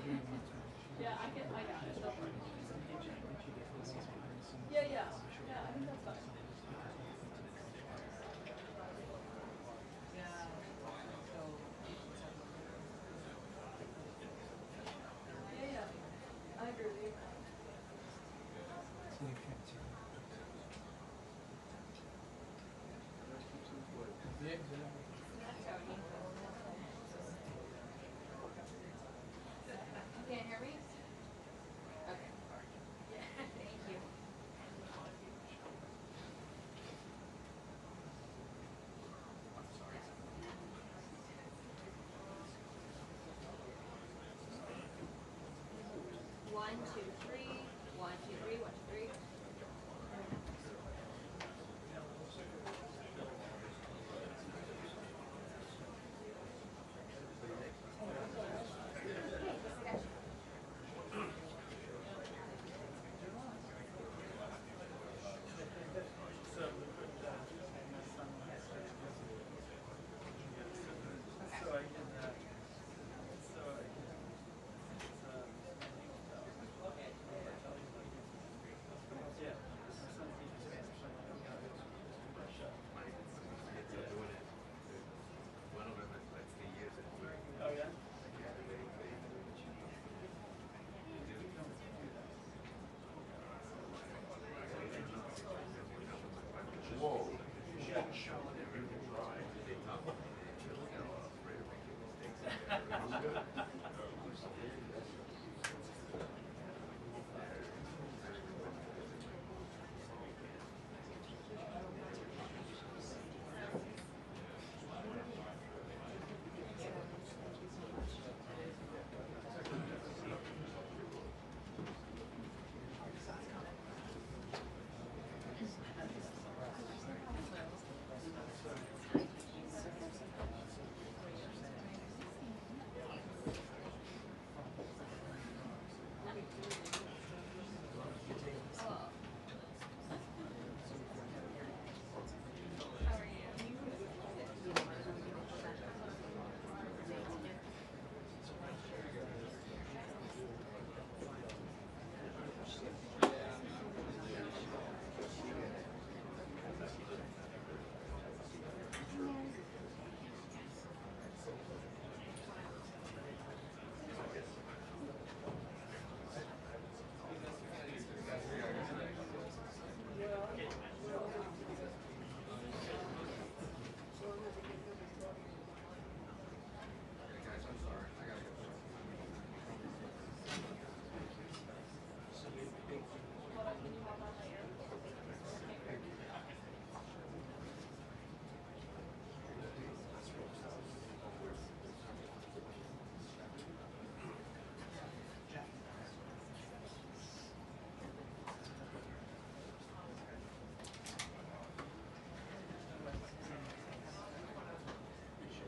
Yeah, I got it. Don't worry. Yeah, yeah. Yeah, I think that's fine. Yeah. So Yeah, yeah. I agree with you. Yeah, exactly. you can't hear me? Okay. Yeah, thank you. 1, 2, 3. 1, 2, 3. 1, 2, 3. Whoa.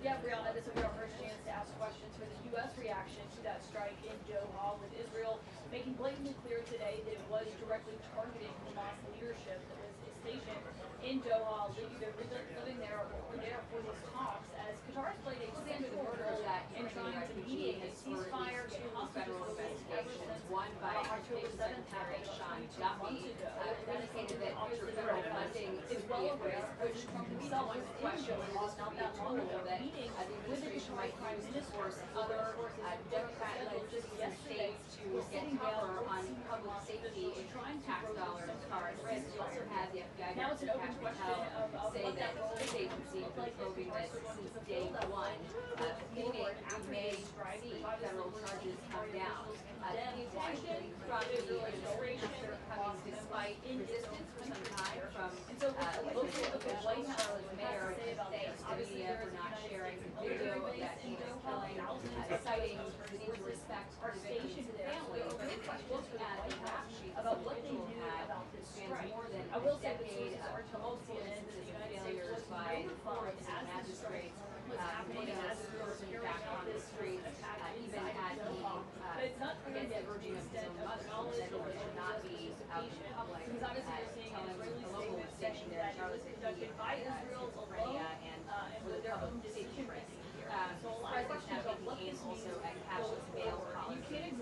Yeah, Brianna, this will be our first chance to ask questions for the U.S. reaction to that strike in Doha, with Israel making blatantly clear today that it was directly targeting Hamas leadership that was stationed in Doha, living there or were there for these talks, as Qatar has played a central role in trying to mediate a ceasefire, get hostages released ever since One by October 7th happened Sean 2 months Duffy ago. indicated that Obviously, federal the funding is well aware President Trump himself was in Doha not that long ago, that meeting the with the administration Qatari might Prime use to Minister force and other sources Democrat-led just yesterday states to was get sitting down cover with on senior public Hamas safety officials trying to tax broker dollars some are at risk. You also had the FBI now it's director, an open Catherine question Pell, of say what that that role his is agency look has like been if probing Qatar that is going to since fulfill day that one, role meaning forward we after may this strike, see which obviously federal we're charges seeing come Qatari down. officials The condemn attention widely from the Israel administration administration has coming despite resistance for some time from and so local the White officials. House Charlotte's mayor has to say about thanks this. the Obviously, media there for is a not United sharing States the video military of base that in heinous Doha. killing, Thousands citing of the need to respect are the stationed victims' there. So families. there are real questions Look for the at White the rap House sheet about this what they individual knew had about this spans strike. more than I will say that decade sources are of multiple multiple instances incidents that the of United States failures was by notified courts as and the strike magistrates, was happening putting as those we were citizens carrying back out on the this streets, attack even inside had of he Doha. But it's not clear against yet the to urging the of his extent own of mother, who knowledge said or he should not be out in participation. public, Because obviously you're seeing an telling Israeli a local statement station saying there that in it was Charlotte that conducted he by had Israel alone schizophrenia and and with was a their public own safety decision risk. making here. The So a lot of president's questions now about taking what aim this means also at going cashless bail forward. And you can't policies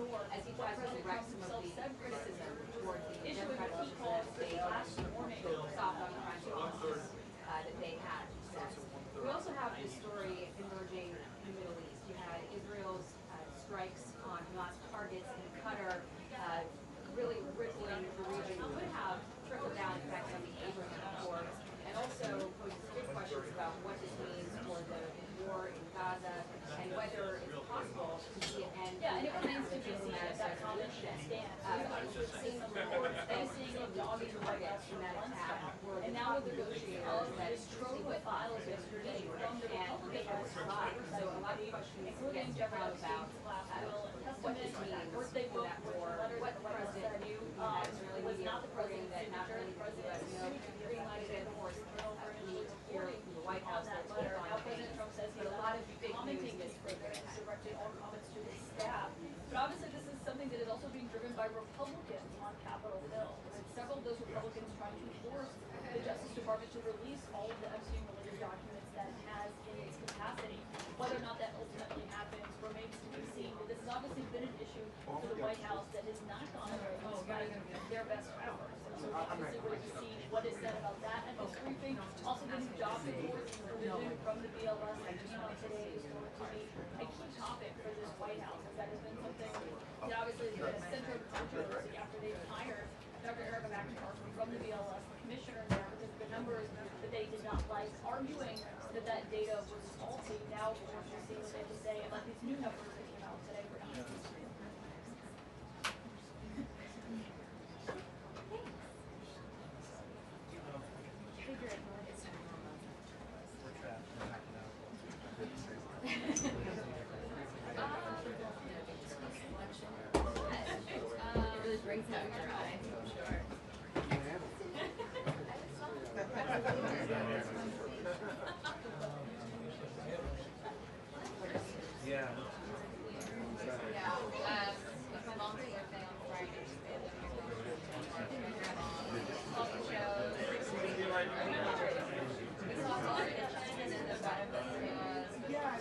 in that attack were And the now top what they're going to do negotiators that is trove of files yesterday from the and they Republican have survived. So a lot of questions including get Jeffrey come about Epstein's last will and what this testament, means birthday for book, that which war, letter what that the president said knew that really was media not the reporting president's that not signature. only The did the president U.S. know, sued the green-lighted and Air of Force course, Journal for he initially here reporting from the White on House that that letter. took Now on President things, Trump says but he's a not lot of fake commenting news this is further. He's directed all comments to his staff. But obviously this is something that is also being driven by Republicans on Capitol Hill. With several of those Republicans trying to force the Justice Department to release all of the Epstein-related documents that it has in its capacity. Whether or not that ultimately happens remains to be seen. But this has obviously been an issue for the White House that has not gone away despite their best efforts. So obviously we're going to see what is said about that at this briefing. Also the new job reports provision from the BLS that came out today is going to be a key topic for this White House. As that has been something that obviously has been a center of controversy after they've hired Dr. Erica McIntyre from the BLS commissioner there because the numbers that they did not like, arguing that that data was faulty. Now, of course, we're seeing what they have to say about these new numbers that came out today. It really brings out your eyes, I'm sure. Yeah. Yeah, with my mom's birthday on Friday, my grandma, all the shows, we saw all the kitchen and then the bottom of the yeah,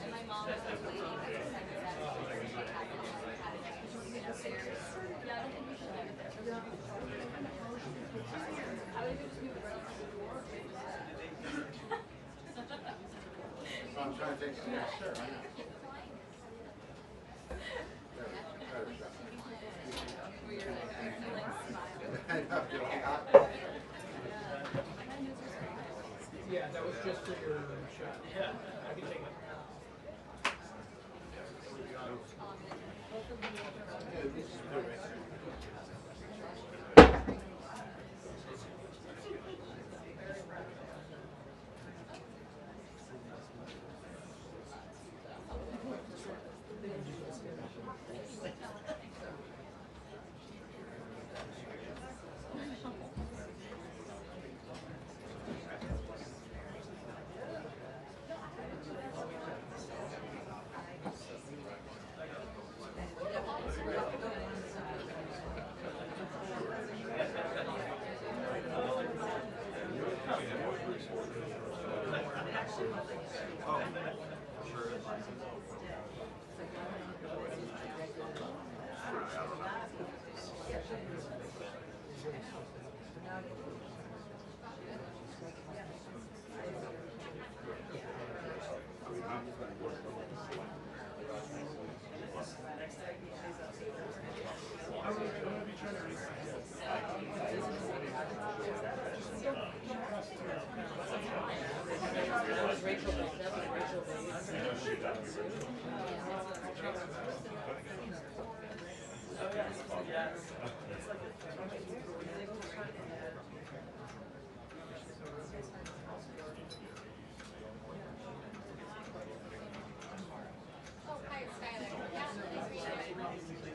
and my mom was like waiting at the center that she had a chance to get up there. Yeah, I don't think we should leave it there. I would just move it right up to the door. I'm trying to take some. Yeah, sure. Why not? Where you're like, smiling. I know, you're like, Yeah, that was just for your shot. Yeah, I can take it. Oh, hi, it's Skylar. Yeah, nice meeting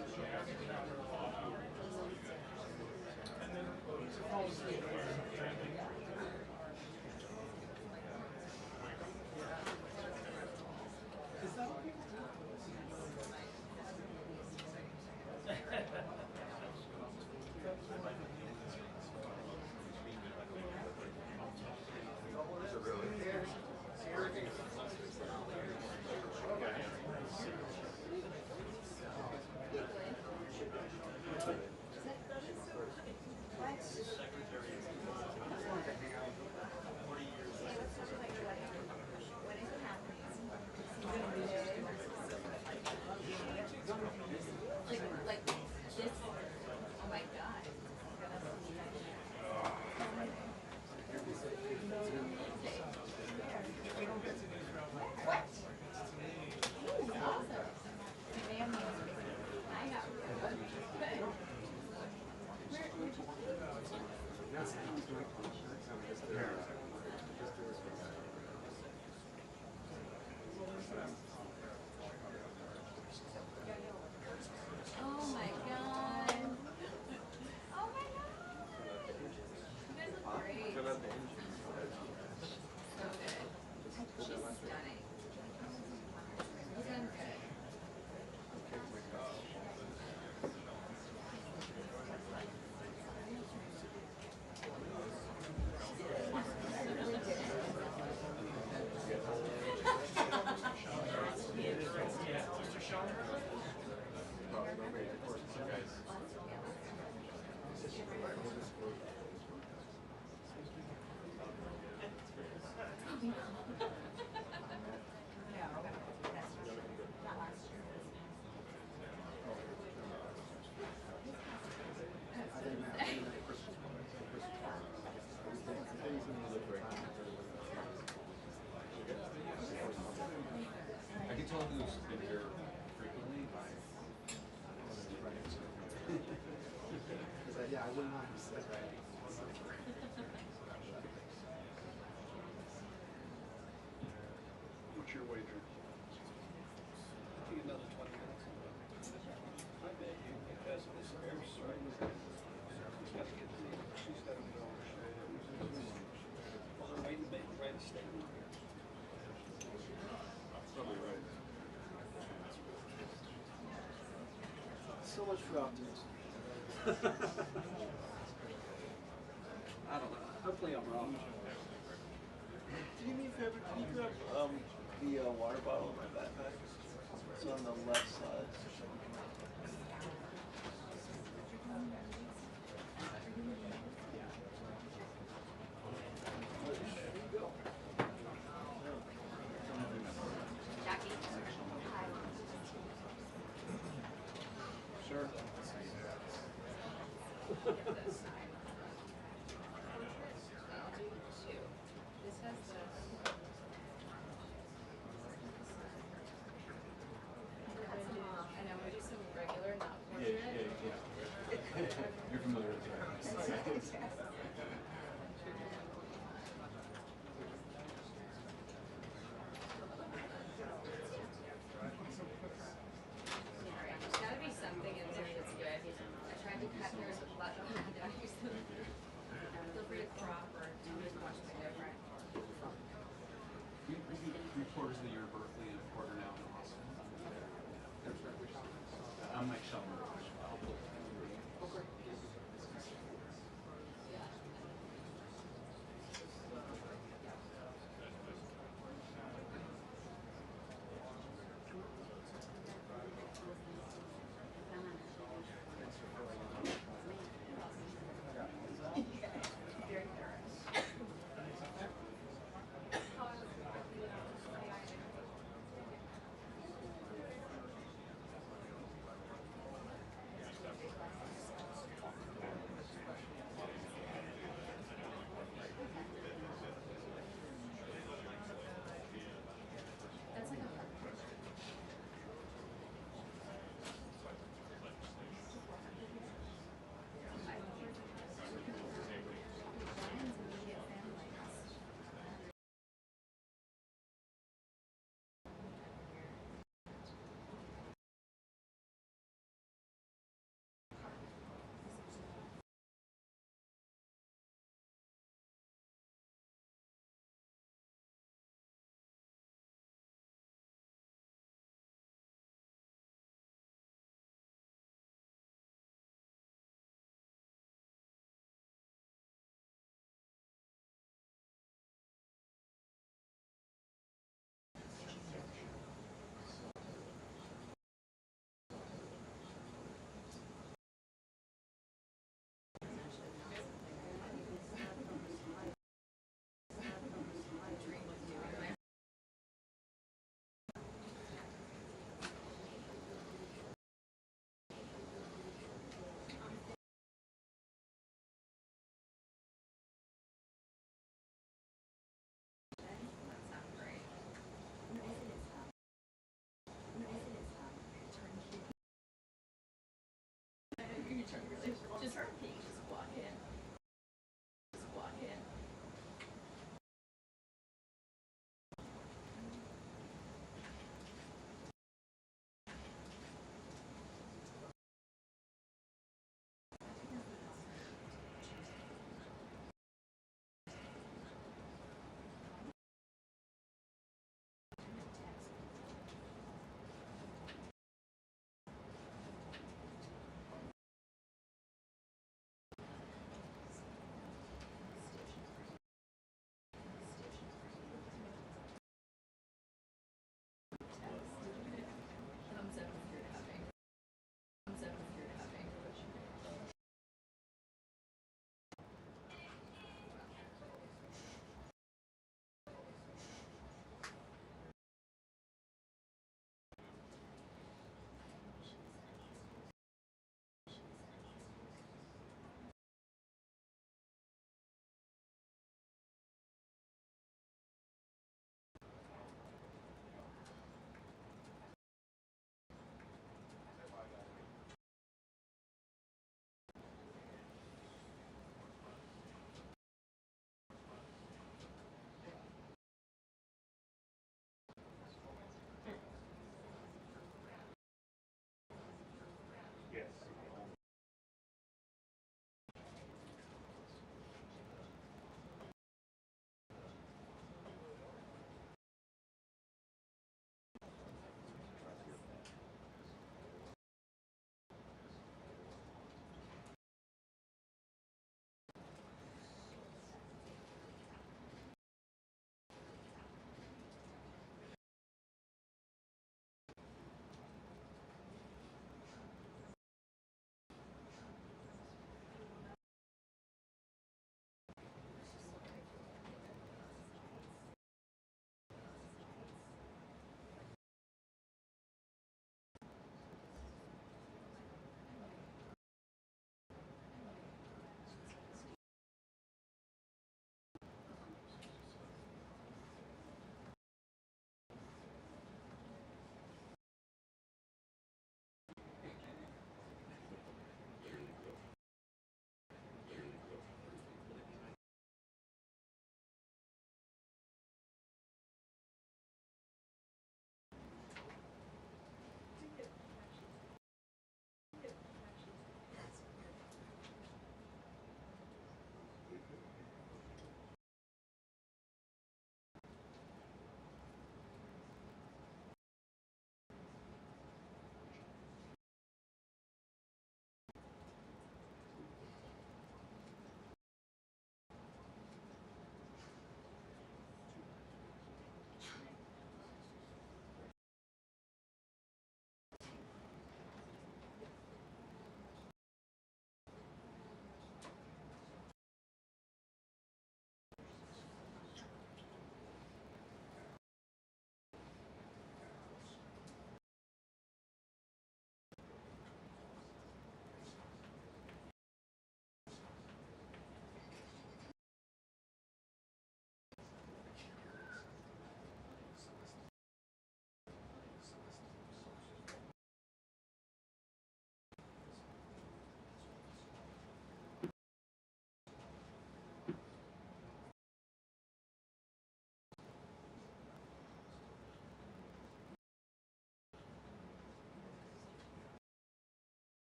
Yeah, I wouldn't want to sit right. What's your wager? I think another 20 minutes. I bet you because of this airstrike. She's got to get the, she's got to go. Well, they're waiting to write a statement here. Probably right. So much for optimism. I don't know. Hopefully I'm wrong. Do you me a favor? Can you grab the water bottle in my backpack? It's on the left side. Jackie. Sure. This has the. I know, we do some regular, not portrait. You're familiar with that. Alright, there's gotta be something in there that's good. I tried to cut theirs with blood on it. I use them. Feel free to crop or do as much as different. We do 3/4 of the year Berkeley and a quarter now in Austin. I'm Mike Shummer. Very thorough.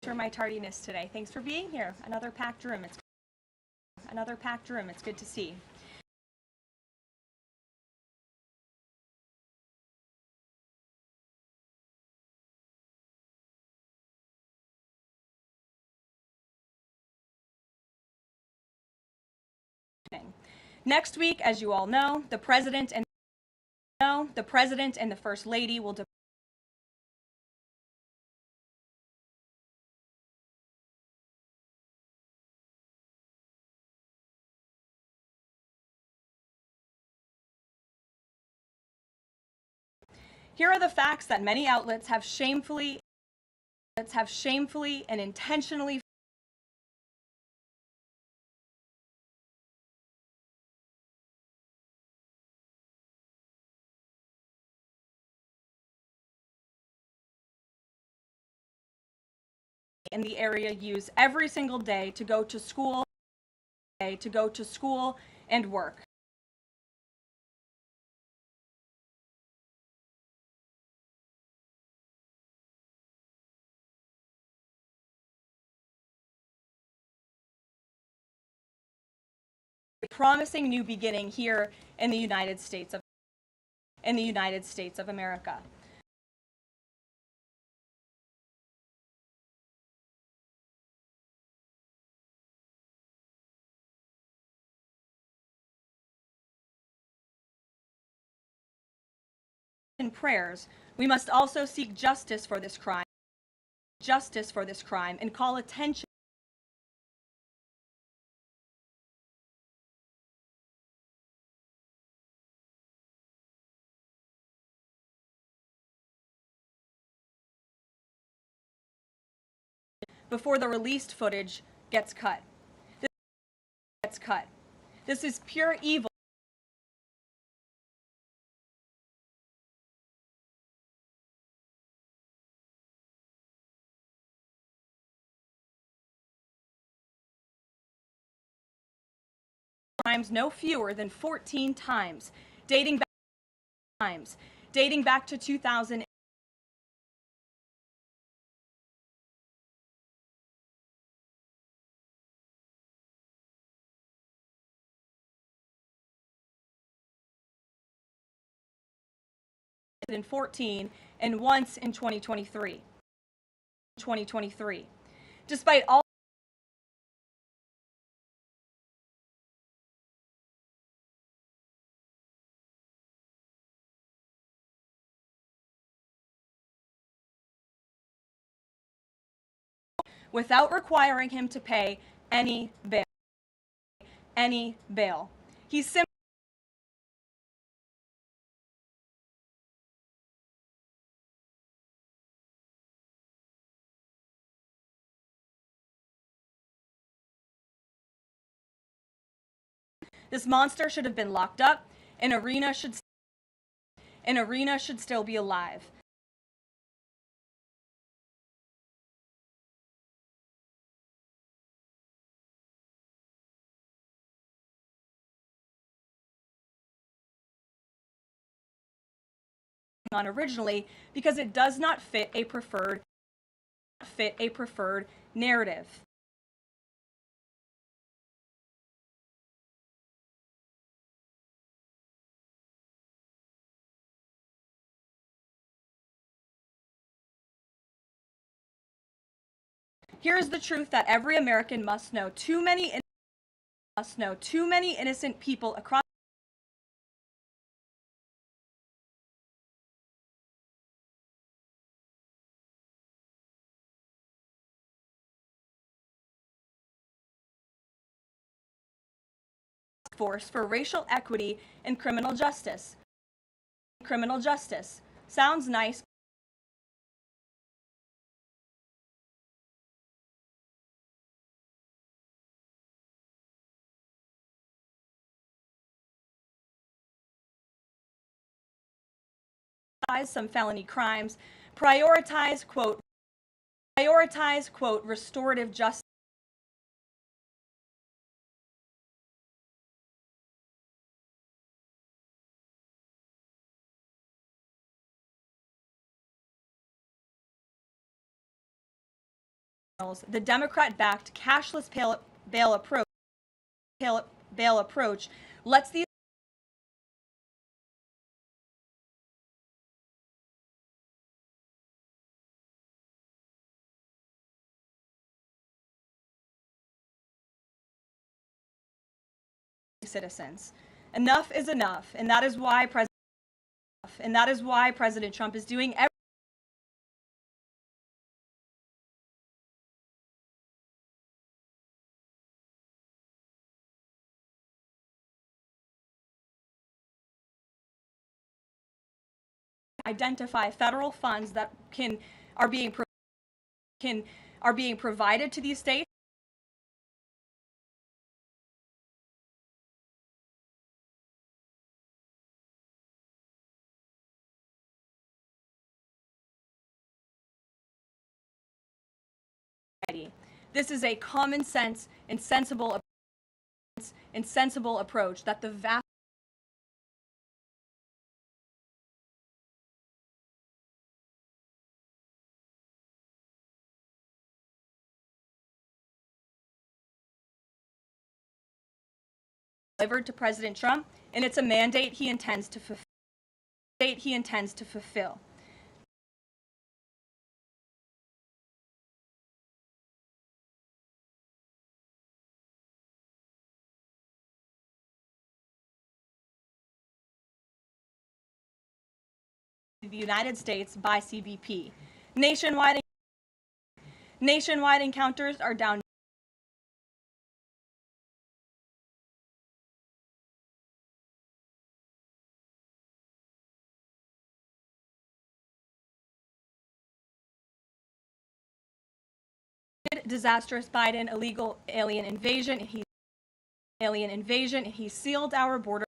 for my tardiness today. Thanks for being here. Another packed room. It's good to see. Next week, as you all know, the President and the First Lady will Here are the facts that many outlets have shamefully and intentionally in the area use every single day to go to school and work. A promising new beginning here in the United States of America. In prayers, we must also seek justice for this crime and call attention before the released footage gets cut. This is pure evil. Crimes no fewer than 14 times, dating back to 2000. In 14 and once in 2023. Despite all without requiring him to pay any bail. He simply This monster should have been locked up, and Arena should still be alive. On originally because it does not fit a preferred narrative. Here is the truth that every American must know. Too many innocent people across force for racial equity and criminal justice. Sounds nice. Some felony crimes, prioritize quote restorative justice. the Democrat-backed cashless bail approach lets these citizens. Enough is enough, and that is why President Trump is doing everything to identify federal funds that are being provided to these states This is a common sense and sensible approach that the vast delivered to President Trump, and it's a mandate he intends to fulfill. The United States by CBP. Nationwide encounters are down disastrous Biden illegal alien invasion, and he sealed our border.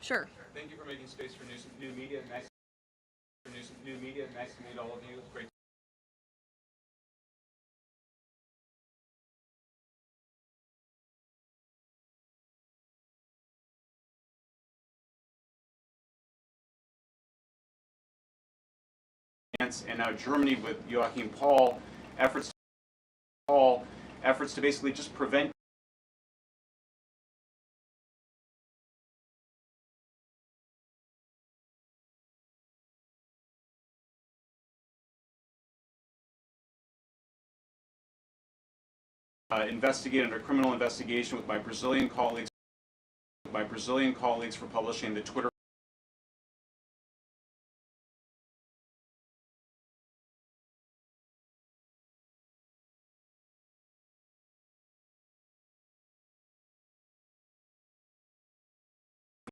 Sure. Thank you for making space for new media. Nice to meet all of you. It's great. And now Germany with Joachim Paul, efforts to basically just prevent investigate under criminal investigation with my Brazilian colleagues for publishing the Twitter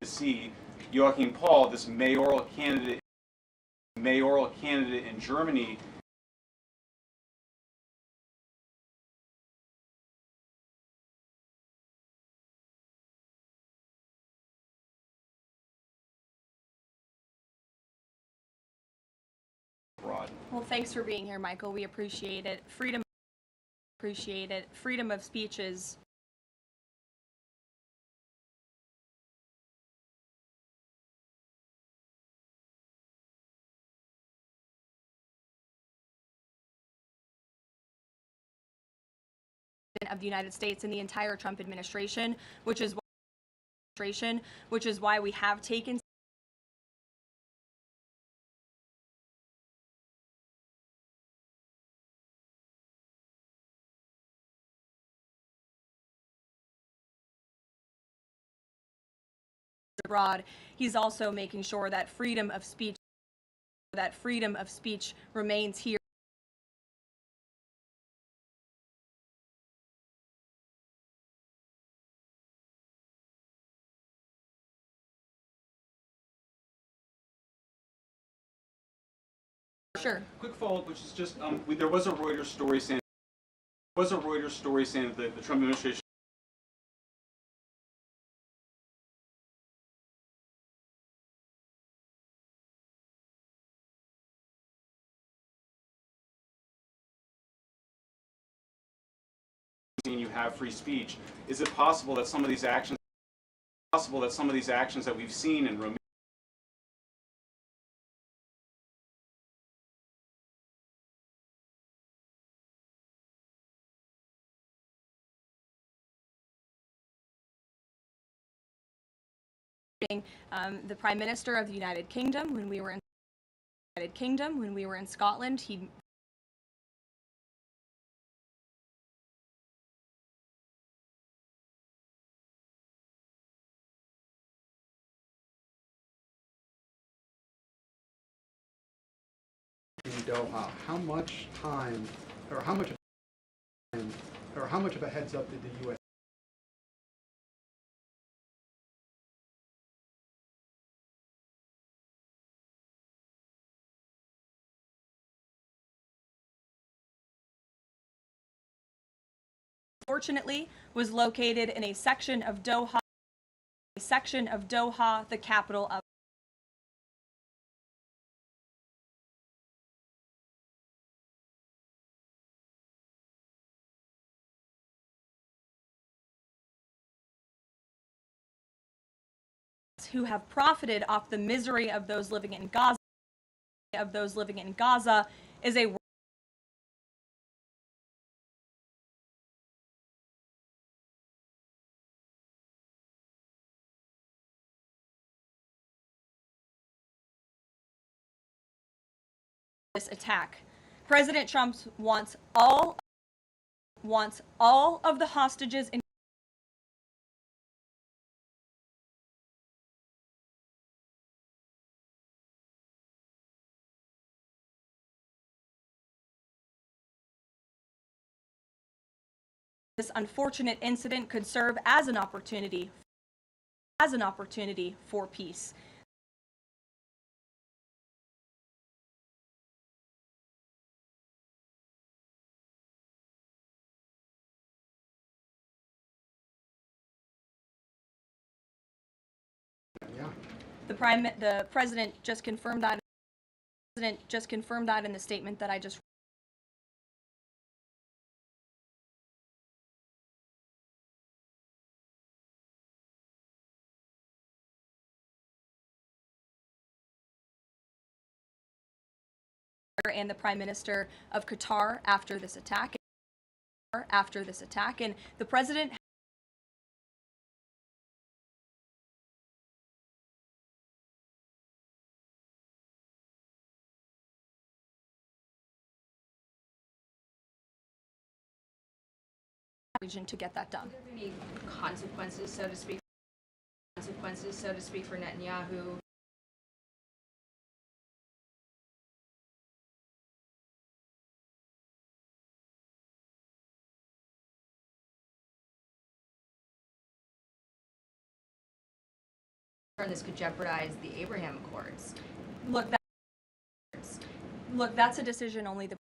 to see Joachim Paul, this mayoral candidate in Germany, abroad. Well, thanks for being here, Michael. We appreciate it. Freedom of speech is of the United States and the entire Trump administration, which is why we have taken abroad. He's also making sure that freedom of speech remains here. Sure. Quick follow-up, which is just there was a Reuters story saying that the Trump administration you have free speech. Is it possible that some of these actions that we've seen in Romania the Prime Minister of the United Kingdom when we were in Scotland, he in Doha, how much time, or how much of a heads up did the U.S. fortunately was located in a section of Doha, the capital of who have profited off the misery of those living in Gaza is a this attack. President Trump wants all of the hostages in this unfortunate incident could serve as an opportunity for peace. Yeah. The president just confirmed that in the statement that I just and the Prime Minister of Qatar after this attack, and the president region to get that done. Are there any consequences, so to speak, for Netanyahu? And this could jeopardize the Abraham Accords. Look, that's a decision only the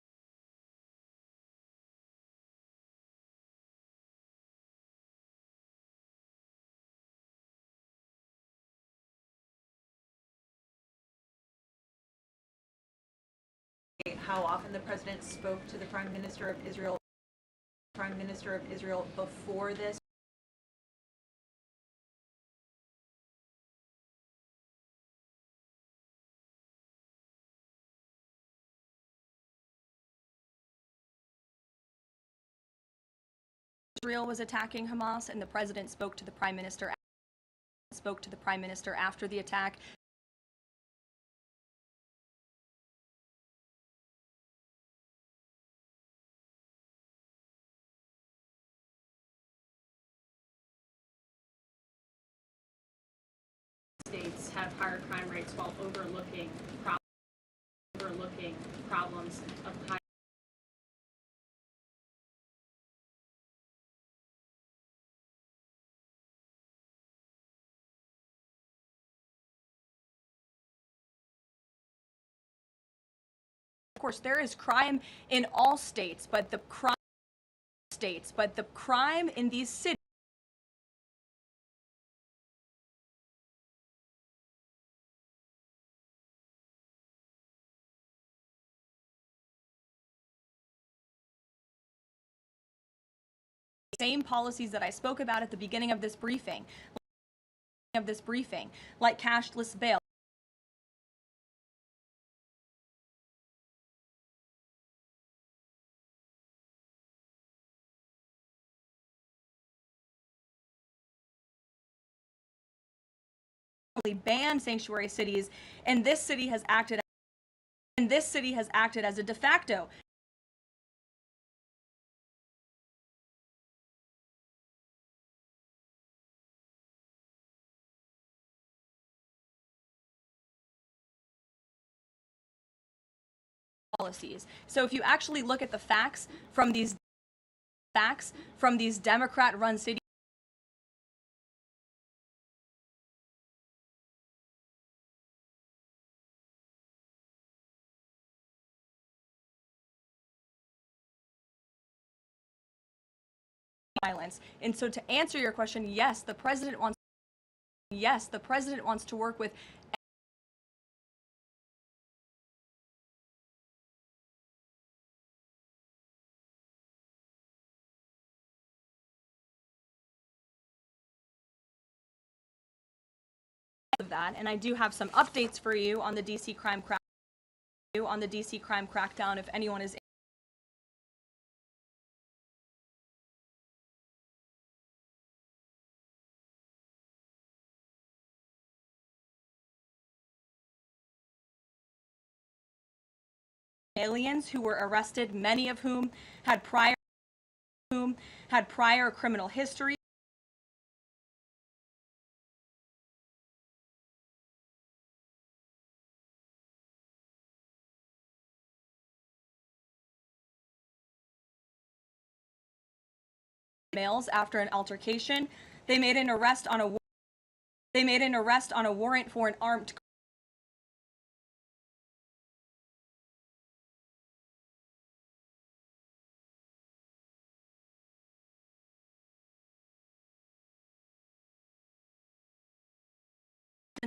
how often the president spoke to the Prime Minister of Israel before this. Israel was attacking Hamas, and the president spoke to the prime minister after the attack. States have higher crime rates while overlooking problems of high. Of course, there is crime in all states, but the crime in these cities same policies that I spoke about at the beginning of this briefing, like cashless bail. Banned sanctuary cities, and this city has acted as a de facto policies. So if you actually look at the facts from these Democrat-run cities, violence. And so to answer your question, yes, the president wants to work with of that, and I do have some updates for you on the DC crime crackdown if anyone is aliens who were arrested, many of whom had prior criminal history. Males after an altercation. They made an arrest on a warrant for an armed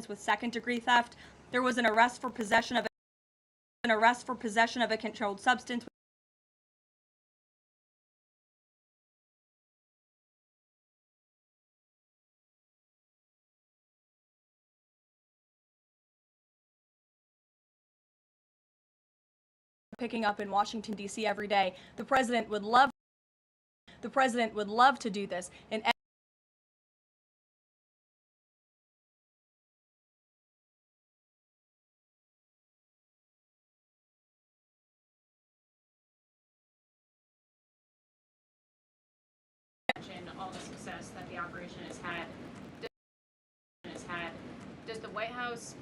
with second-degree theft. There was an arrest for possession of a controlled substance. Picking up in Washington, D.C. every day. The president would love to do this in all the success that the operation has had. Does the White House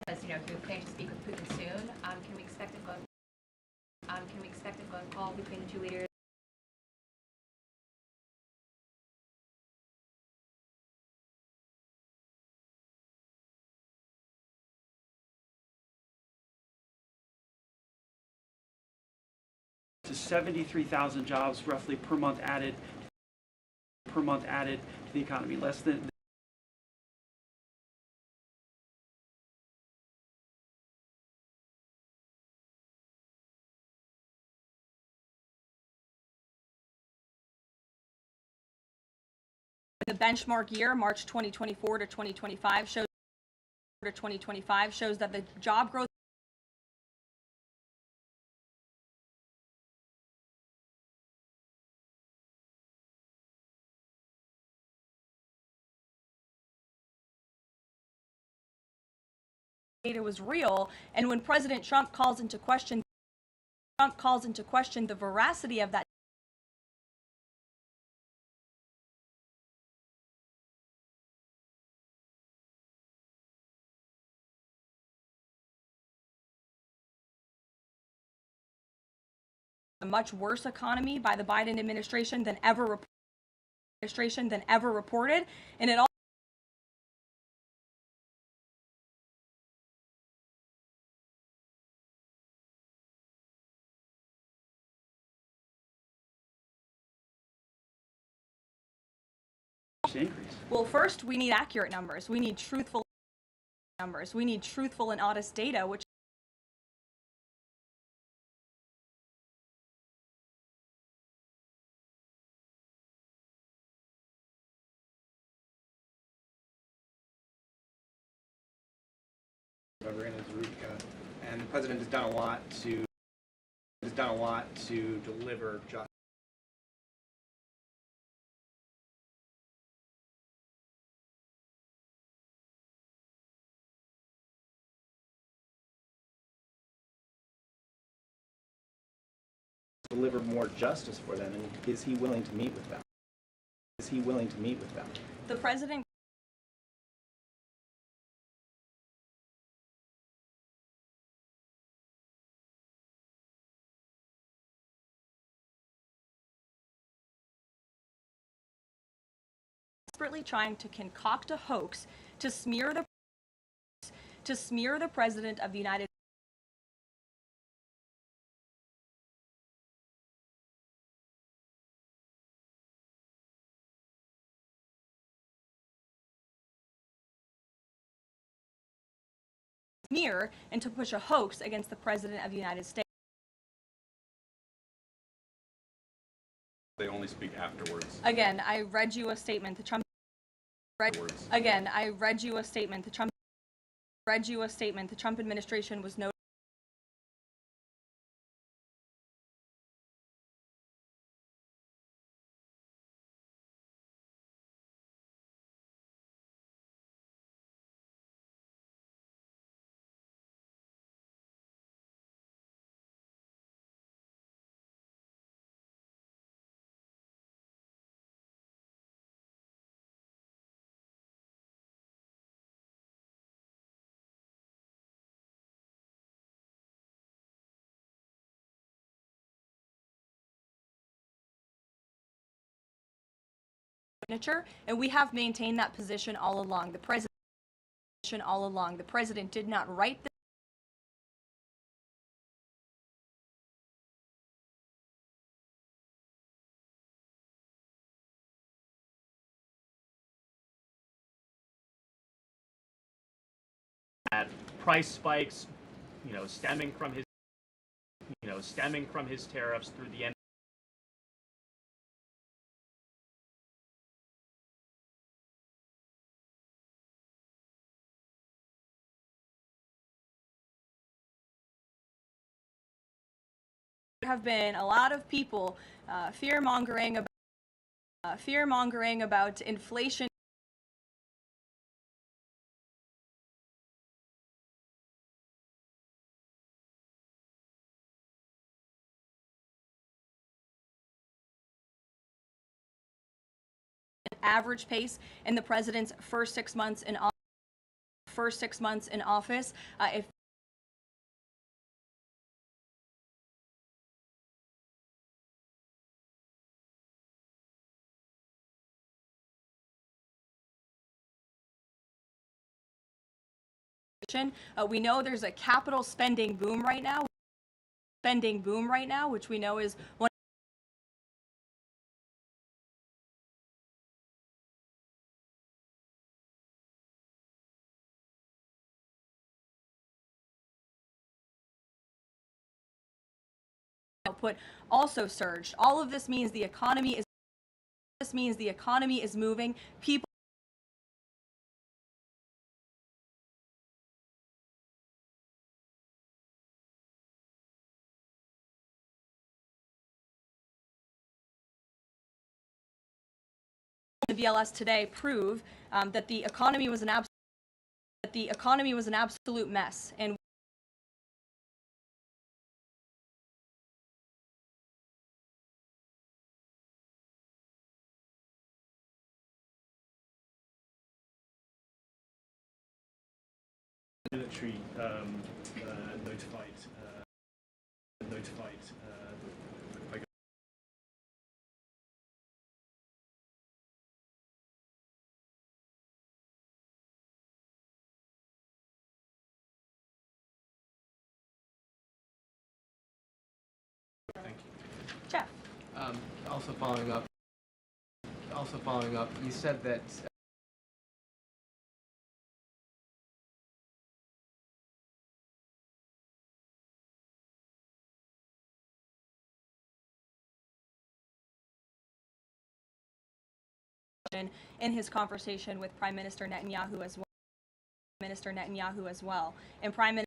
He was planning to speak with Putin soon. Can we expect a phone call between the two leaders? To 73,000 jobs roughly per month added to the economy, less than the benchmark year, March 2024 to 2025 shows that the job growth data was real, and when President Trump calls into question the veracity of that a much worse economy by the Biden administration than ever reported, and it all increase? Well, first, we need accurate numbers. We need truthful numbers. We need truthful and honest data, which and the president has done a lot to deliver justice. Deliver more justice for them, and is he willing to meet with them? Is he willing to meet with them? the president desperately trying to concoct a hoax to smear the president of the United smear and to push a hoax against the president of the United States. They only speak afterwards. Again, I read you a statement. The Trump administration was noted signature, and we have maintained that position all along. The president did not write the price spikes, stemming from his tariffs through the end. There have been a lot of people fear-mongering about inflation. Average pace in the president's first 6 months in office. If we know there's a capital spending boom right now, which we know is one output also surged. All of this means the economy is moving. People the BLS today prove that the economy was an absolute mess, and Military notified. Jeff. Also following up also following up, you said that in his conversation with Prime Minister Netanyahu as well. And Prime Minister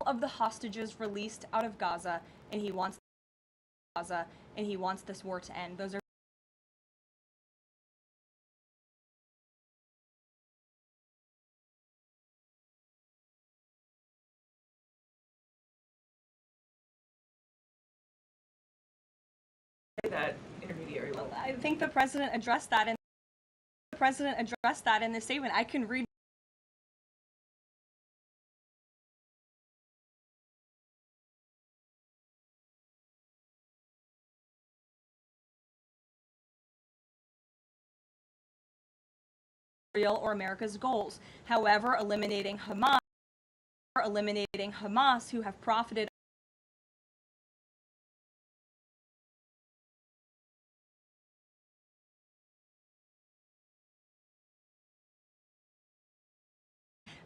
of the hostages released out of Gaza, and he wants this war to end. Those are that intermediary role. I think the president addressed that in the statement. I can read or America's goals. However, eliminating Hamas, who have profited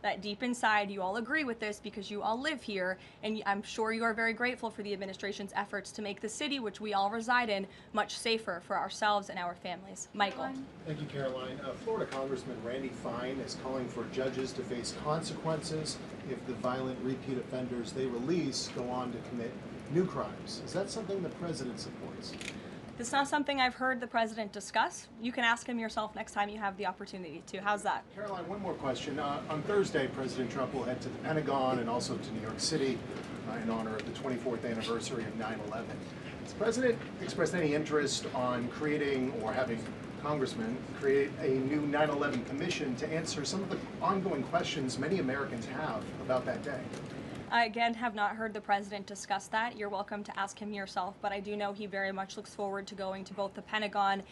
that deep inside you all agree with this because you all live here, and I'm sure you are very grateful for the administration's efforts to make the city, which we all reside in, much safer for ourselves and our families. Michael. Thank you, Caroline. Florida Congressman Randy Fine is calling for judges to face consequences if the violent repeat offenders they release go on to commit new crimes. Is that something the president supports? It's not something I've heard the president discuss. You can ask him yourself next time you have the opportunity to. How's that? Caroline, one more question. On Thursday, President Trump will head to the Pentagon and also to New York City in honor of the 24th anniversary of 9/11. Has the president expressed any interest on creating or having congressmen create a new 9/11 commission to answer some of the ongoing questions many Americans have about that day? I, again, have not heard the president discuss that. You're welcome to ask him yourself, but I do know he very much looks forward to going to both the Pentagon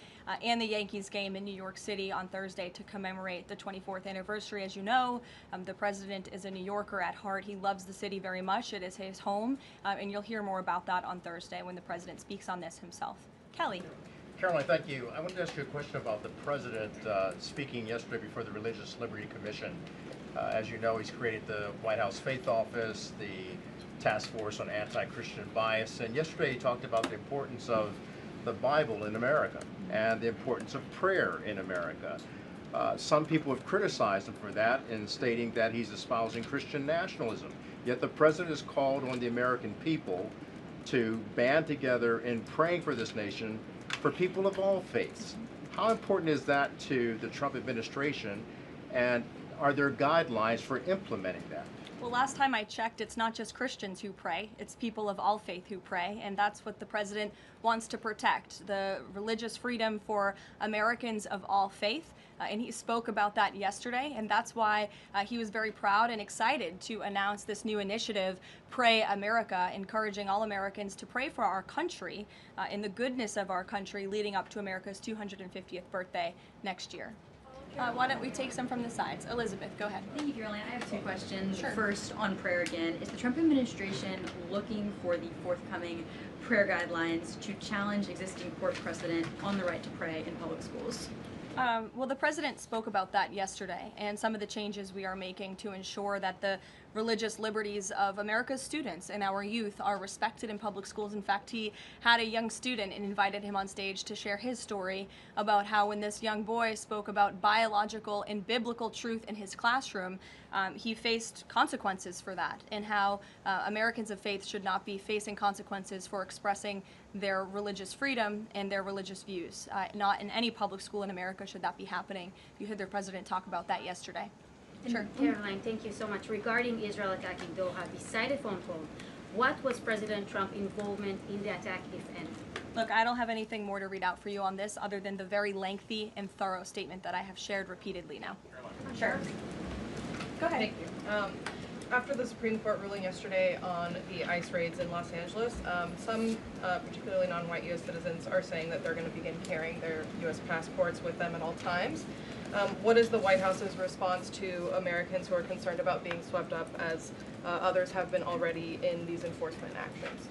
and the Yankees game in New York City on Thursday to commemorate the 24th anniversary. As you know, the president is a New Yorker at heart. He loves the city very much. It is his home, and you'll hear more about that on Thursday when the president speaks on this himself. Kelly. Caroline, thank you. I wanted to ask you a question about the president speaking yesterday before the Religious Liberty Commission. As you know, he's created the White House Faith Office, the Task Force on Anti-Christian Bias, and yesterday he talked about the importance of the Bible in America and the importance of prayer in America. Some people have criticized him for that in stating that he's espousing Christian nationalism. Yet the president has called on the American people to band together in praying for this nation for people of all faiths. How important is that to the Trump administration, and are there guidelines for implementing that? Well, last time I checked, it's not just Christians who pray, it's people of all faith who pray, and that's what the president wants to protect, the religious freedom for Americans of all faith. And he spoke about that yesterday, and that's why he was very proud and excited to announce this new initiative, Pray America, encouraging all Americans to pray for our country in the goodness of our country leading up to America's 250th birthday next year. Why don't we take some from the sides? Elizabeth, go ahead. Thank you, Caroline. I have two questions. Sure. First, on prayer again. Is the Trump administration looking for the forthcoming prayer guidelines to challenge existing court precedent on the right to pray in public schools? Well, the president spoke about that yesterday, and some of the changes we are making to ensure that the religious liberties of America's students and our youth are respected in public schools. In fact, he had a young student and invited him on stage to share his story about how when this young boy spoke about biological and biblical truth in his classroom, he faced consequences for that, and how Americans of faith should not be facing consequences for expressing their religious freedom and their religious views. Not in any public school in America should that be happening. You heard the president talk about that yesterday. Sure. Caroline, thank you so much. Regarding Israel attacking Doha, beside a phone call, what was President Trump's involvement in the attack, if any? Look, I don't have anything more to read out for you on this other than the very lengthy and thorough statement that I have shared repeatedly now. Sure. Go ahead. Thank you. After the Supreme Court ruling yesterday on the ICE raids in Los Angeles, some, particularly non-white U.S. citizens, are saying that they're going to begin carrying their U.S. passports with them at all times. What is the White House's response to Americans who are concerned about being swept up, as others have been already, in these enforcement actions?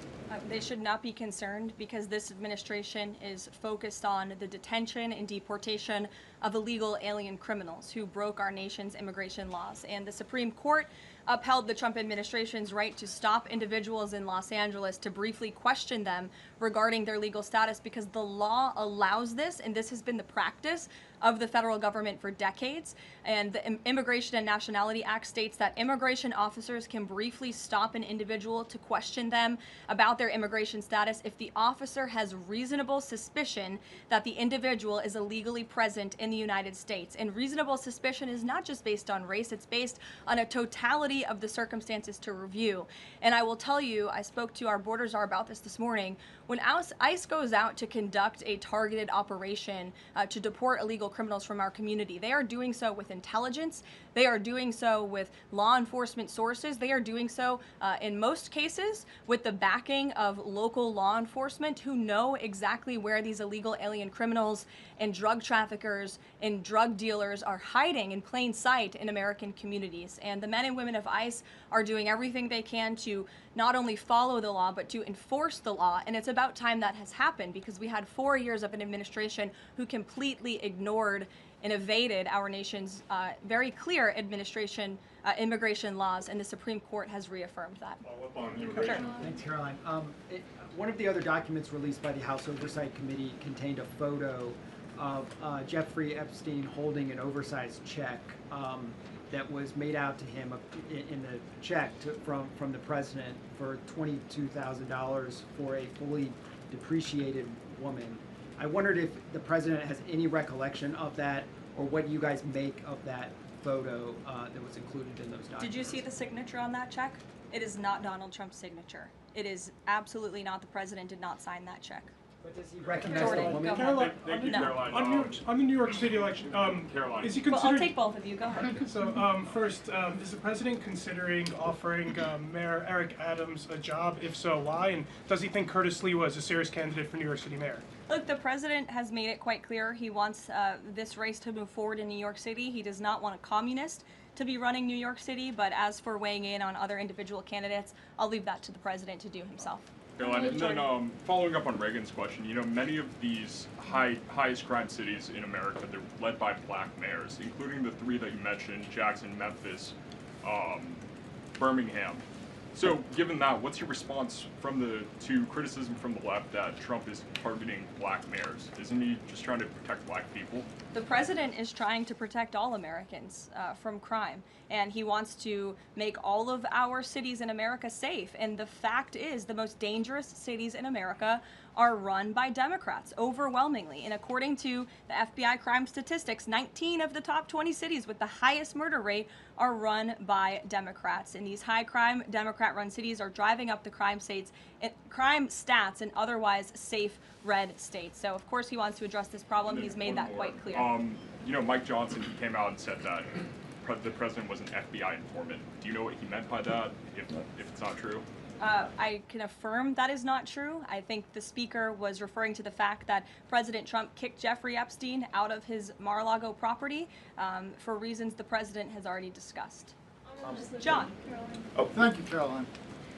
They should not be concerned because this administration is focused on the detention and deportation of illegal alien criminals who broke our nation's immigration laws. And the Supreme Court upheld the Trump administration's right to stop individuals in Los Angeles to briefly question them regarding their legal status because the law allows this, and this has been the practice of the federal government for decades. And the Immigration and Nationality Act states that immigration officers can briefly stop an individual to question them about their immigration status if the officer has reasonable suspicion that the individual is illegally present in the United States. And reasonable suspicion is not just based on race, it's based on a totality of the circumstances to review. And I will tell you, I spoke to our border czar about this morning. When ICE goes out to conduct a targeted operation to deport illegal criminals from our community, they are doing so with intelligence, they are doing so with law enforcement sources, they are doing so in most cases with the backing of local law enforcement who know exactly where these illegal alien criminals and drug traffickers and drug dealers are hiding in plain sight in American communities. And the men and women of ICE are doing everything they can to not only follow the law, but to enforce the law. And it's about time that has happened because we had 4 years of an administration who completely ignored and evaded our nation's very clear immigration laws, and the Supreme Court has reaffirmed that. Sure. Thanks, Caroline. One of the other documents released by the House Oversight Committee contained a photo of Jeffrey Epstein holding an oversized check that was made out to him in the check from the president for $22,000 for a fully depreciated woman. I wondered if the president has any recollection of that, or what you guys make of that photo that was included in those documents. Did you see the signature on that check? It is not Donald Trump's signature. It is absolutely not. The president did not sign that check. But does he recognize Jordan, the woman? go Caroline, ahead. on the, No. Caroline, on the New York City election, Caroline. is he Well, considering? I'll take both of you. Go ahead. So first, is the president considering offering Mayor Eric Adams a job? If so, why? And does he think Curtis Lee was a serious candidate for New York City mayor? Look, the president has made it quite clear he wants this race to move forward in New York City. He does not want a communist to be running New York City, but as for weighing in on other individual candidates, I'll leave that to the president to do himself. Caroline, and then following up on Reagan's question, you know, many of these highest crime cities in America, they're led by black mayors, including the 3 that you mentioned, Jackson, Memphis, Birmingham. So given that, what's your response to criticism from the left that Trump is targeting black mayors? Isn't he just trying to protect black people? The president is trying to protect all Americans from crime, and he wants to make all of our cities in America safe. And the fact is, the most dangerous cities in America are run by Democrats, overwhelmingly. And according to the FBI crime statistics, 19 of the top 20 cities with the highest murder rate are run by Democrats. And these high crime Democrat-run cities are driving up the crime stats in otherwise safe red states. So of course he wants to address this problem. He's made that quite clear. You know, Mike Johnson, he came out and said that the president was an FBI informant. Do you know what he meant by that, if it's not true? I can affirm that is not true. I think the speaker was referring to the fact that President Trump kicked Jeffrey Epstein out of his Mar-a-Lago property for reasons the president has already discussed. John. Oh, thank you, Caroline.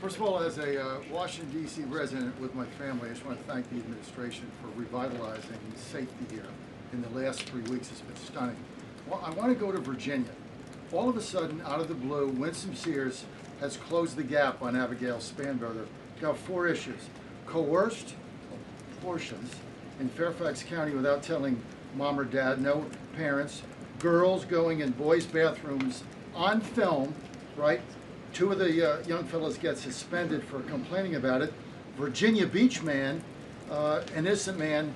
First of all, as a Washington, D.C. resident with my family, I just want to thank the administration for revitalizing safety here. In the last 3 weeks, it's been stunning. Well, I want to go to Virginia. All of a sudden, out of the blue, Winsome Sears has closed the gap on Abigail Spanberger. Got 4 issues. Coerced abortions in Fairfax County without telling mom or dad, no parents. Girls going in boys' bathrooms on film, right? 2 of the young fellows get suspended for complaining about it. Virginia Beach man, an innocent man,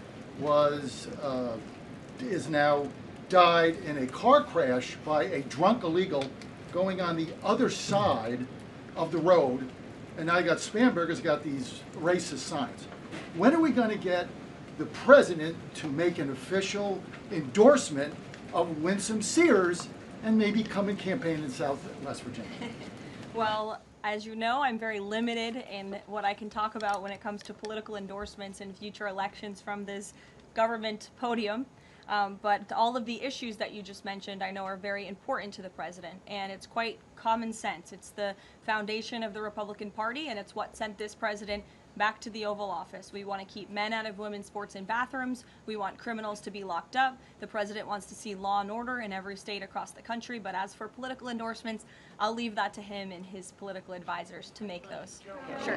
is now died in a car crash by a drunk illegal going on the other side of the road, and now you got Spanberger's got these racist signs. When are we going to get the president to make an official endorsement of Winsome Sears and maybe come and campaign in Southwest Virginia? Well, as you know, I'm very limited in what I can talk about when it comes to political endorsements in future elections from this government podium. But all of the issues that you just mentioned, I know, are very important to the president, and it's quite common sense. It's the foundation of the Republican Party, and it's what sent this president back to the Oval Office. We want to keep men out of women's sports and bathrooms. We want criminals to be locked up. The president wants to see law and order in every state across the country. But as for political endorsements, I'll leave that to him and his political advisors to make those. Sure.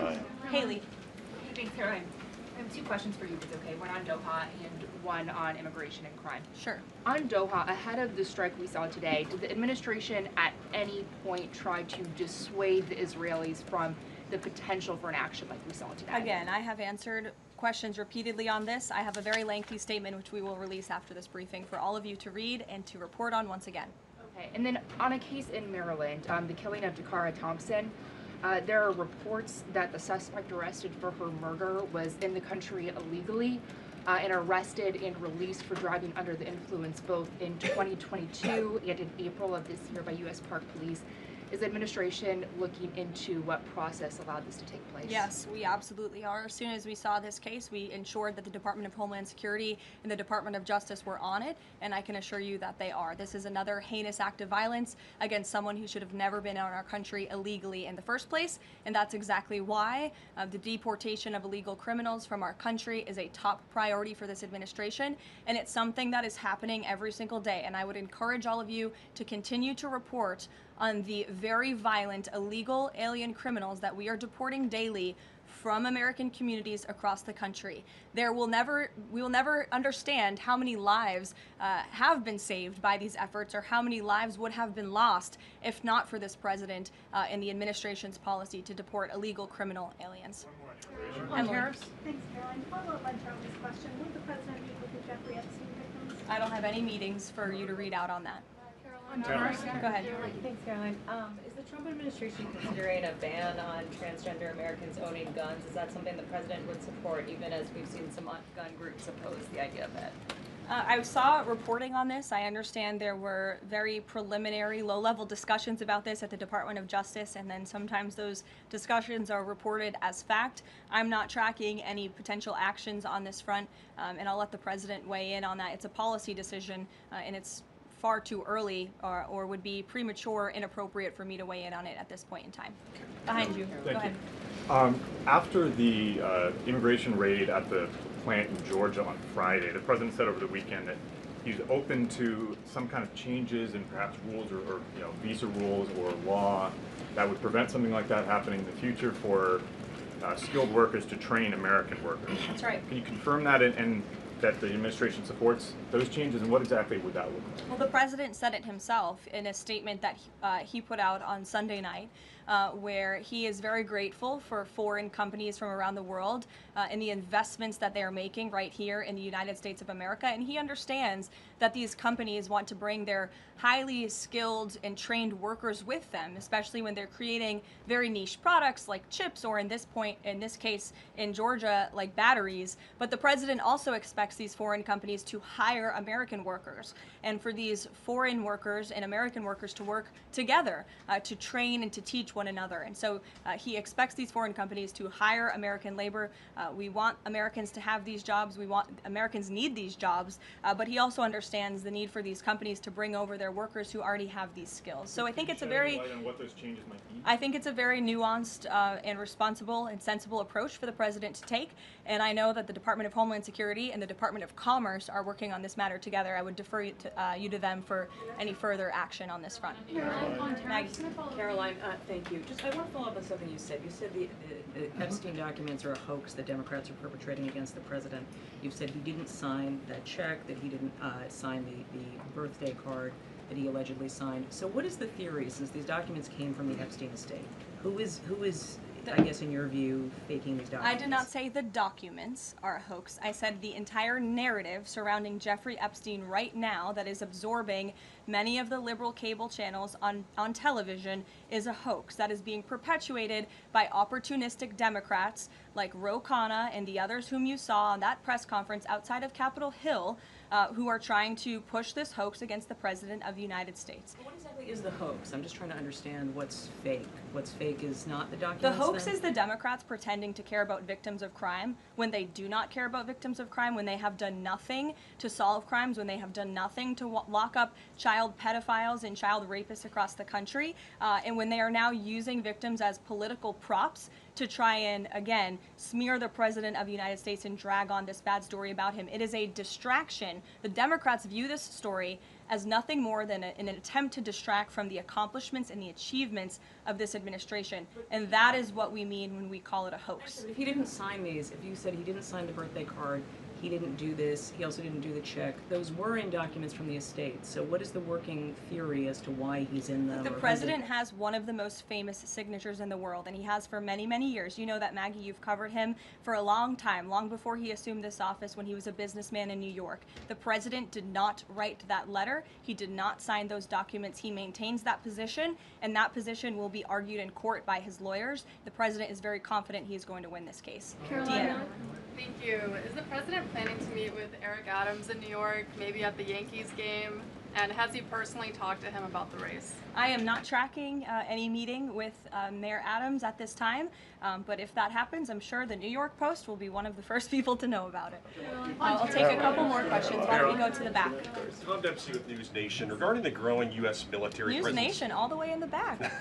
Haley. Thanks, Caroline. I have two questions for you, if it's okay. One on Doha and one on immigration and crime. Sure. On Doha, ahead of the strike we saw today, did the administration at any point try to dissuade the Israelis from the potential for an action like we saw today? Again, I have answered questions repeatedly on this. I have a very lengthy statement which we will release after this briefing for all of you to read and to report on once again. Okay, and then on a case in Maryland, the killing of Dakara Thompson, there are reports that the suspect arrested for her murder was in the country illegally and arrested and released for driving under the influence both in 2022 and in April of this year by U.S. Park Police. Is the administration looking into what process allowed this to take place? Yes, we absolutely are. As soon as we saw this case, we ensured that the Department of Homeland Security and the Department of Justice were on it, and I can assure you that they are. This is another heinous act of violence against someone who should have never been in our country illegally in the first place, and that's exactly why the deportation of illegal criminals from our country is a top priority for this administration, and it's something that is happening every single day, and I would encourage all of you to continue to report on the very violent illegal alien criminals that we are deporting daily from American communities across the country. We will never understand how many lives have been saved by these efforts, or how many lives would have been lost if not for this president and the administration's policy to deport illegal criminal aliens. Emily. Thanks, Caroline. Follow-up on Charlie's question. Will the president meet with the Jeffrey Epstein victims? I don't have any meetings for you to read out on that. Go ahead. Thanks, Caroline. Is the Trump administration considering a ban on transgender Americans owning guns? Is that something the president would support, even as we've seen some gun groups oppose the idea of that? I saw reporting on this. I understand there were very preliminary, low-level discussions about this at the Department of Justice, and then sometimes those discussions are reported as fact. I'm not tracking any potential actions on this front, and I'll let the president weigh in on that. It's a policy decision, and it's far too early or would be premature, inappropriate for me to weigh in on it at this point in time. Behind you. Go ahead. After the immigration raid at the plant in Georgia on Friday, the president said over the weekend that he's open to some kind of changes in perhaps rules or visa rules or law that would prevent something like that happening in the future for skilled workers to train American workers. That's right. Can you confirm that and that the administration supports those changes, and what exactly would that look like? Well, the president said it himself in a statement that he put out on Sunday night, where he is very grateful for foreign companies from around the world and the investments that they are making right here in the United States of America. And he understands that these companies want to bring their highly skilled and trained workers with them, especially when they're creating very niche products like chips, or in this case in Georgia, like batteries. But the president also expects these foreign companies to hire American workers, and for these foreign workers and American workers to work together to train and to teach one another. And so he expects these foreign companies to hire American labor. We want Americans to have these jobs. Americans need these jobs, but he also understands the need for these companies to bring over their workers who already have these skills. So I think it's a very what those changes might be? I think it's a very nuanced and responsible and sensible approach for the president to take, and I know that the Department of Homeland Security and the Department of Commerce are working on this matter together. I would defer you to them for any further action on this front. Caroline, thank you. Just I want to follow up on something you said. You said the Epstein documents are a hoax that Democrats are perpetrating against the president. You've said he didn't sign that check, that he didn't sign the birthday card that he allegedly signed. So what is the theory, since these documents came from the Epstein estate? Who is I guess in your view, faking these documents? I did not say the documents are a hoax. I said the entire narrative surrounding Jeffrey Epstein right now that is absorbing many of the liberal cable channels on television is a hoax that is being perpetuated by opportunistic Democrats like Ro Khanna and the others whom you saw on that press conference outside of Capitol Hill, who are trying to push this hoax against the President of the United States. What exactly is the hoax? I'm just trying to understand what's fake. What's fake is not the The documents. hoax then? is the Democrats pretending to care about victims of crime when they do not care about victims of crime, when they have done nothing to solve crimes, when they have done nothing to lock up child pedophiles and child rapists across the country, and when they are now using victims as political props to try and, again, smear the President of the United States and drag on this bad story about him. It is a distraction. The Democrats view this story as nothing more than an attempt to distract from the accomplishments and the achievements of this administration. And that is what we mean when we call it a hoax. If he didn't sign these, if you said he didn't sign the birthday card, he didn't do this, he also didn't do the check, those were in documents from the estate. So what is the working theory as to why he's in them? The President has one of the most famous signatures in the world, and he has for many, many years. You know that, Maggie, you've covered him for a long time, long before he assumed this office when he was a businessman in New York. The President did not write that letter. He did not sign those documents. He maintains that position, and that position will be argued in court by his lawyers. The President is very confident he is going to win this case. Deanna. Thank you. Is the President planning to meet with Eric Adams in New York, maybe at the Yankees game? And has he personally talked to him about the race? I am not tracking any meeting with Mayor Adams at this time, but if that happens, I'm sure the New York Post will be one of the first people to know about it. I'll take a couple more questions. Why don't we go to the back? Tom Dempsey with News Nation. Regarding the growing U.S. military News presence, Nation, all the way in the back.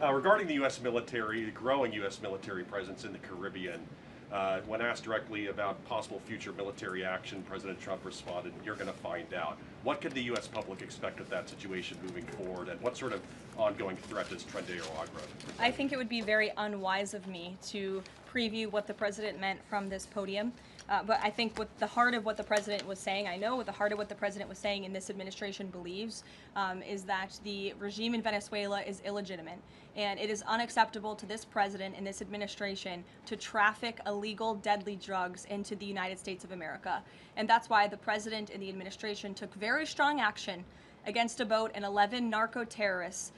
regarding the U.S. military, the growing U.S. military presence in the Caribbean, when asked directly about possible future military action, President Trump responded, "You're going to find out." What can the U.S. public expect of that situation moving forward, and what sort of ongoing threat does Trendeo Agro? I think it would be very unwise of me to preview what the President meant from this podium. But I think what the heart of what the President was saying, I know what the heart of what the President was saying and this administration believes, is that the regime in Venezuela is illegitimate. And it is unacceptable to this President and this administration to traffic illegal, deadly drugs into the United States of America. And that's why the President and the administration took very strong action against a boat and 11 narco-terrorists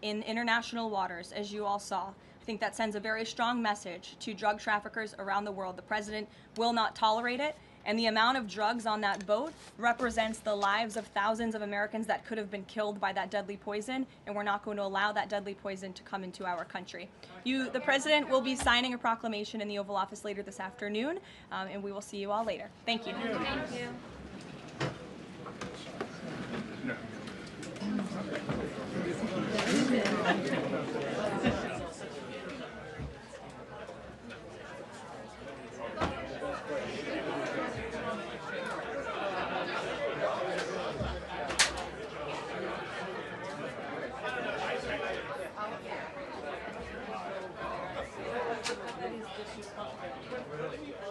in international waters, as you all saw. I think that sends a very strong message to drug traffickers around the world. The President will not tolerate it, and the amount of drugs on that boat represents the lives of thousands of Americans that could have been killed by that deadly poison, and we're not going to allow that deadly poison to come into our country. The President will be signing a proclamation in the Oval Office later this afternoon, and we will see you all later. Thank you. Thank you.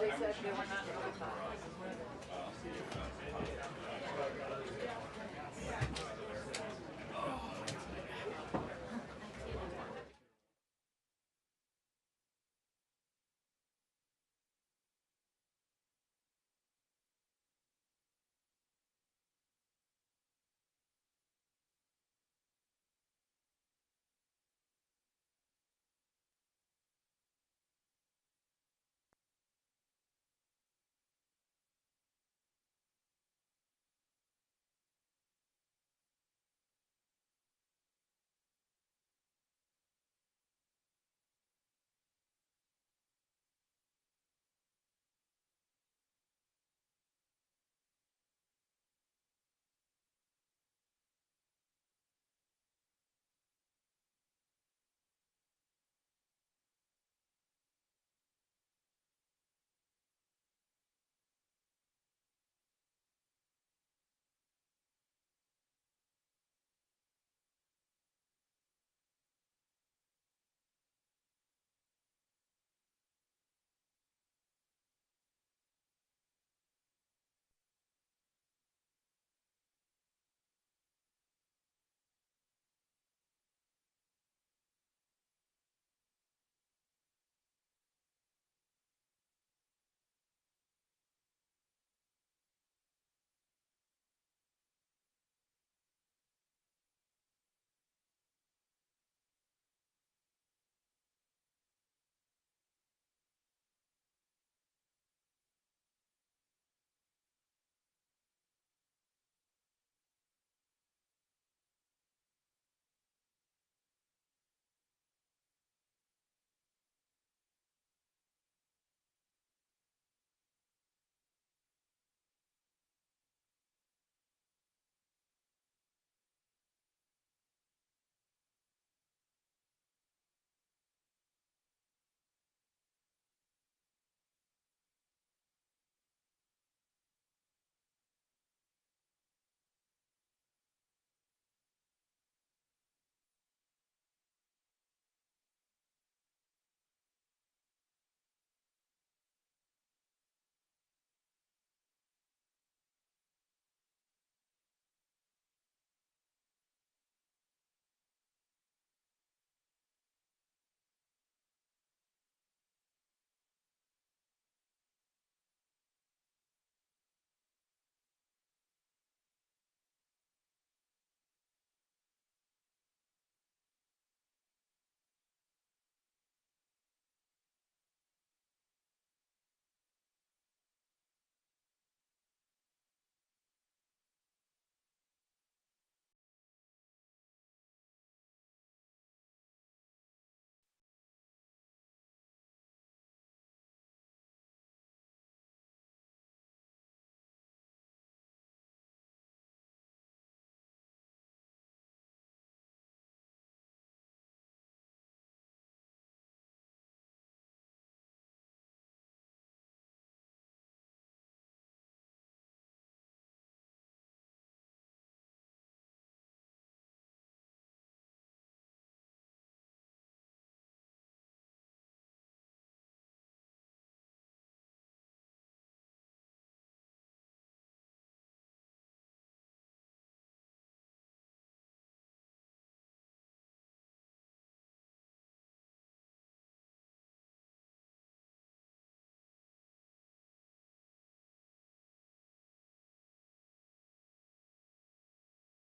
They said they were not notified.